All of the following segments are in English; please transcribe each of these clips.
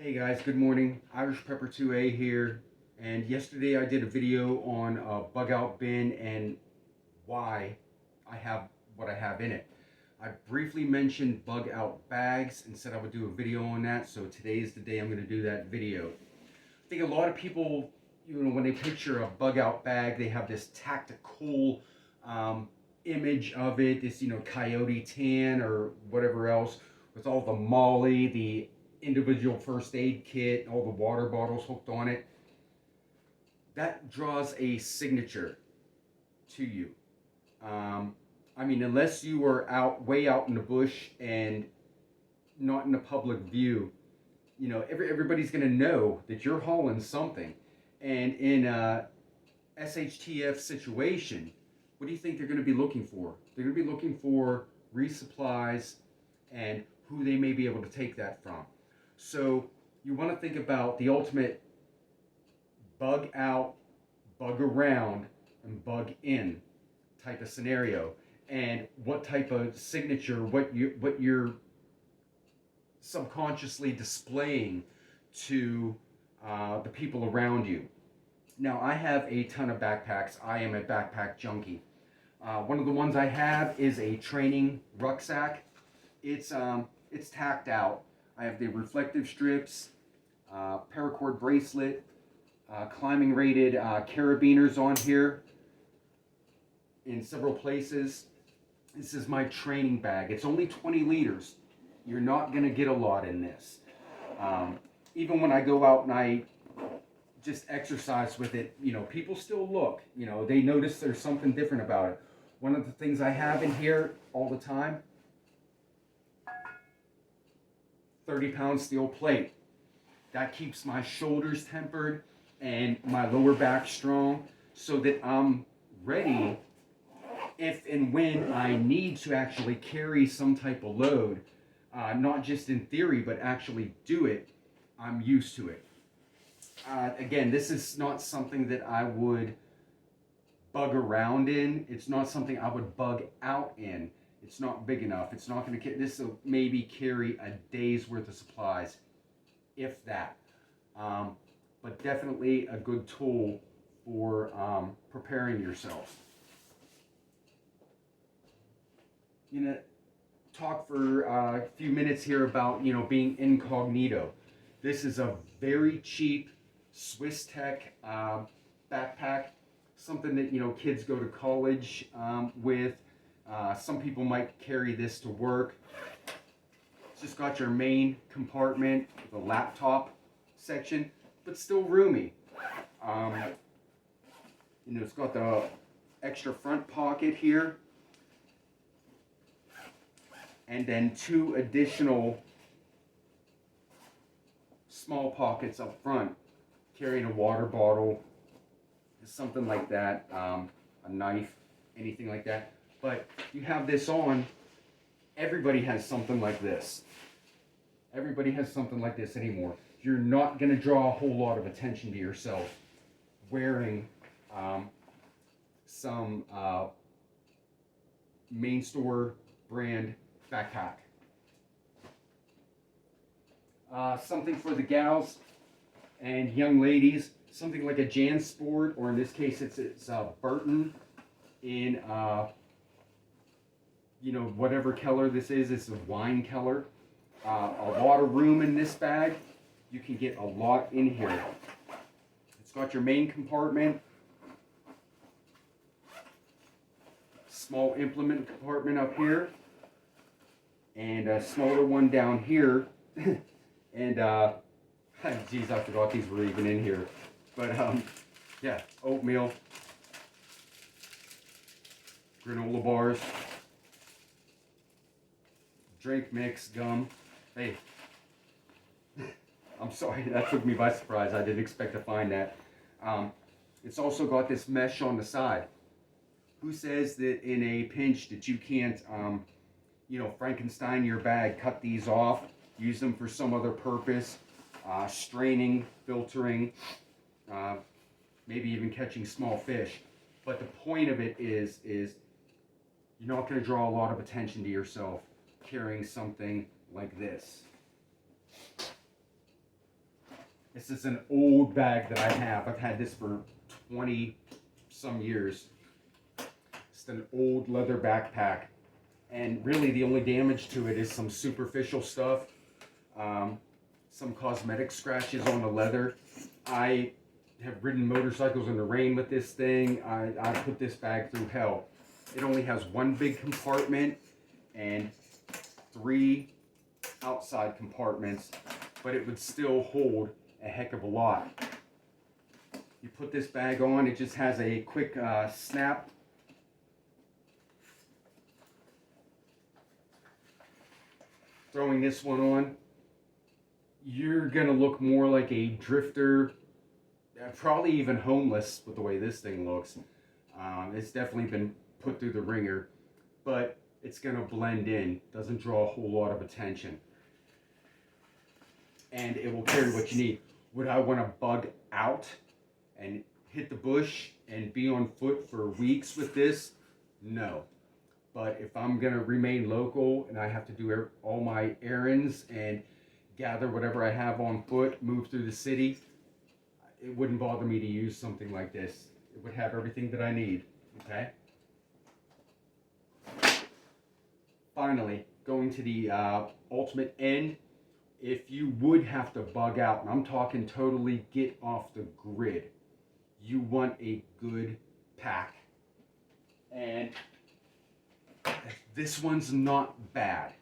Hey guys, good morning. Irish Pepper 2A here. And yesterday I did a video on a bug out bin and why I have what I have in it. I briefly mentioned bug out bags and said I would do a video on that. So today is the day I'm going to do that video. I think a lot of people, when they picture a bug out bag, they have this tactical image of it, this, coyote tan or whatever else with all the molly, the individual first aid kit, all the water bottles hooked on it. That draws a signature to you. Unless you are way out in the bush and not in the public view, everybody's going to know that you're hauling something. And in a SHTF situation, what do you think they're going to be looking for? They're going to be looking for resupplies and who they may be able to take that from. So you want to think about the ultimate bug out, bug around, and bug in type of scenario, and what type of signature, what you're subconsciously displaying to the people around you. Now, I have a ton of backpacks. I am a backpack junkie. One of the ones I have is a training rucksack. It's tacked out. I have the reflective strips, paracord bracelet, climbing rated carabiners on here in several places. This is my training bag. It's only 20 liters. You're not going to get a lot in this. Even when I go out and I just exercise with it, people still look. They notice there's something different about it. One of the things I have in here all the time, 30-pound steel plate. That keeps my shoulders tempered and my lower back strong so that I'm ready if and when I need to actually carry some type of load, not just in theory, but actually do it. I'm used to it. Again, this is not something that I would bug around in. It's not something I would bug out in. It's not big enough. It's not going to. This will maybe carry a day's worth of supplies, if that. But definitely a good tool for preparing yourself. Talk for a few minutes here about being incognito. This is a very cheap Swiss Tech backpack, something that kids go to college with. Some people might carry this to work. It's just got your main compartment, the laptop section, but still roomy. It's got the extra front pocket here, and then two additional small pockets up front, carrying a water bottle, something like that, a knife, anything like that. But you have this on, everybody has something like this. Everybody has something like this anymore. You're not going to draw a whole lot of attention to yourself wearing some main store brand backpack. Something for the gals and young ladies, something like a JanSport, or in this case it's Burton in whatever color this is. It's a wine color. A lot of room in this bag. You can get a lot in here. It's got your main compartment, small implement compartment up here, and a smaller one down here. And geez, I forgot these were even in here. But yeah, oatmeal, granola bars, drink mix, gum. Hey, I'm sorry, that took me by surprise. I didn't expect to find that. It's also got this mesh on the side. Who says that in a pinch that you can't, Frankenstein your bag, cut these off, use them for some other purpose, straining, filtering, maybe even catching small fish. But the point of it is you're not going to draw a lot of attention to yourself carrying something like this. This is an old bag that I have. I've had this for 20 some years. It's an old leather backpack. And really the only damage to it is some superficial stuff. Some cosmetic scratches on the leather. I have ridden motorcycles in the rain with this thing. I put this bag through hell. It only has one big compartment and 3 outside compartments, but it would still hold a heck of a lot. You put this bag on, it just has a quick snap. Throwing this one on, you're gonna look more like a drifter, probably even homeless with the way this thing looks. It's definitely been put through the ringer, but it's gonna blend in, doesn't draw a whole lot of attention. And it will carry what you need. Would I want to bug out and hit the bush and be on foot for weeks with this? No. But if I'm going to remain local and I have to do all my errands and gather whatever I have on foot, move through the city, it wouldn't bother me to use something like this. It would have everything that I need. Okay? Finally, going to the ultimate end. If you would have to bug out, and I'm talking totally get off the grid, you want a good pack. And this one's not bad.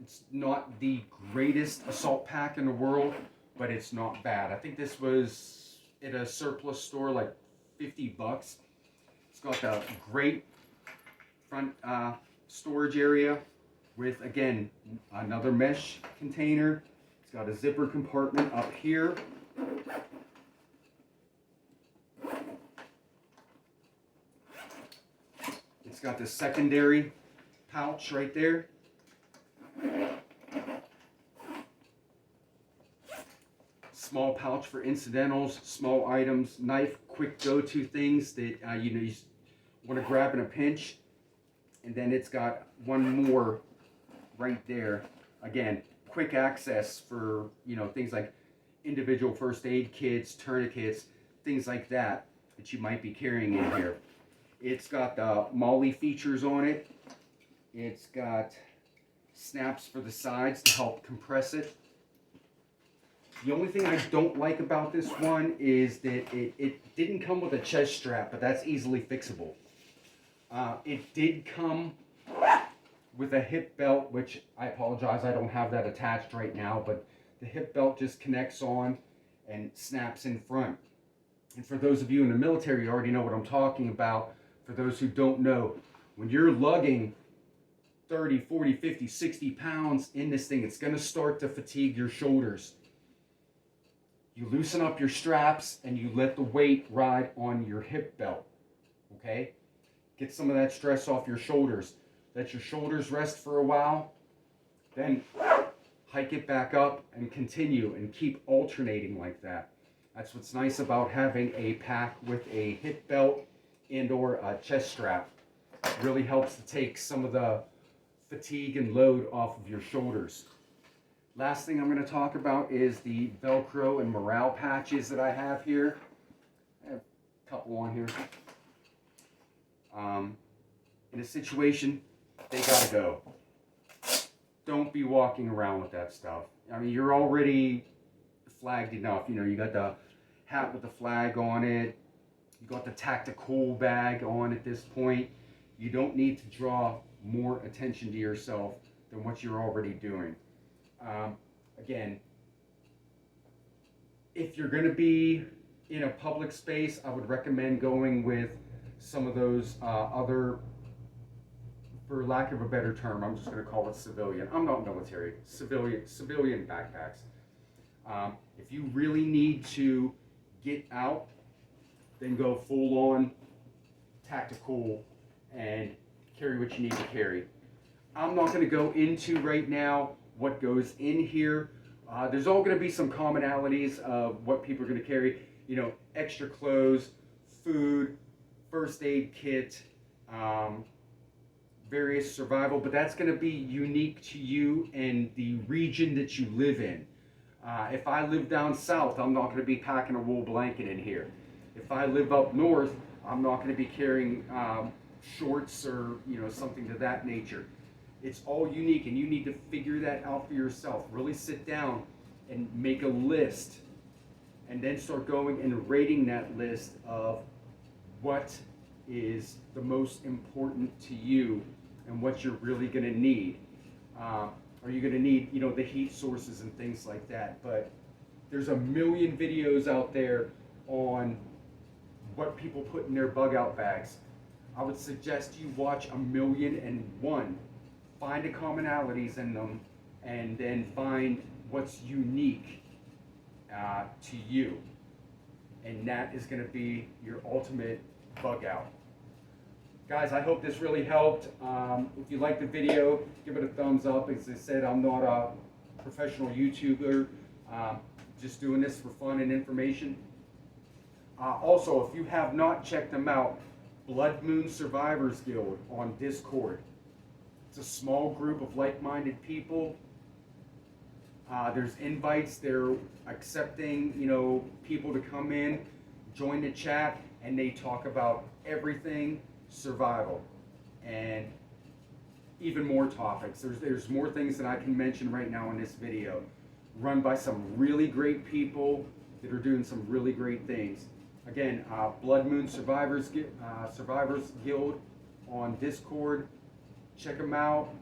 It's not the greatest assault pack in the world, but it's not bad. I think this was at a surplus store like $50. It's got a great front storage area with, again, another mesh container. It's got a zipper compartment up here. It's got the secondary pouch right there. Small pouch for incidentals, small items, knife, quick go-to things that you want to grab in a pinch. And then it's got one more right there. Again, quick access for, things like individual first aid kits, tourniquets, things like that you might be carrying in here. It's got the MOLLE features on it. It's got snaps for the sides to help compress it. The only thing I don't like about this one is that it didn't come with a chest strap, but that's easily fixable. It did come with a hip belt, which I apologize, I don't have that attached right now, but the hip belt just connects on and snaps in front. And for those of you in the military, you already know what I'm talking about. For those who don't know, when you're lugging 30, 40, 50, 60 pounds in this thing, it's going to start to fatigue your shoulders. You loosen up your straps and you let the weight ride on your hip belt, okay? Get some of that stress off your shoulders. Let your shoulders rest for a while, then hike it back up and continue and keep alternating like that. That's what's nice about having a pack with a hip belt and or a chest strap. It really helps to take some of the fatigue and load off of your shoulders. Last thing I'm going to talk about is the Velcro and morale patches that I have here. I have a couple on here. In a situation, they gotta go. Don't be walking around with that stuff. I mean, you're already flagged enough. You got the hat with the flag on it. You got the tactical bag on at this point. You don't need to draw more attention to yourself than what you're already doing. Again, if you're gonna be in a public space, I would recommend going with some of those other, for lack of a better term, I'm just going to call it civilian. I'm not military. Civilian backpacks. If you really need to get out, then go full on tactical and carry what you need to carry. I'm not going to go into right now what goes in here. There's all going to be some commonalities of what people are going to carry. Extra clothes, food, first aid kit, various survival, but that's going to be unique to you and the region that you live in. If I live down south, I'm not going to be packing a wool blanket in here. If I live up north, I'm not going to be carrying shorts or something to that nature. It's all unique, and you need to figure that out for yourself. Really sit down and make a list, and then start going and rating that list of what is the most important to you and what you're really going to need. Are you going to need, the heat sources and things like that? But there's a million videos out there on what people put in their bug out bags. I would suggest you watch 1,000,001. Find the commonalities in them, and then find what's unique to you. And that is going to be your ultimate bug out. Guys, I hope this really helped. If you liked the video, give it a thumbs up. As I said, I'm not a professional YouTuber, just doing this for fun and information. Also, if you have not checked them out, Blood Moon Survivors Guild on Discord. It's a small group of like-minded people. There's invites. They're accepting, people to come in, join the chat, and they talk about everything survival and even more topics. There's more things than I can mention right now in this video. Run by some really great people that are doing some really great things. Again, Blood Moon Survivors Guild on Discord. Check them out.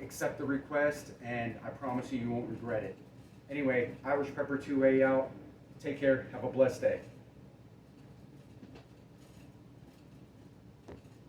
Accept the request, and I promise you, you won't regret it. Anyway, Irish Prepper 2A out. Take care. Have a blessed day.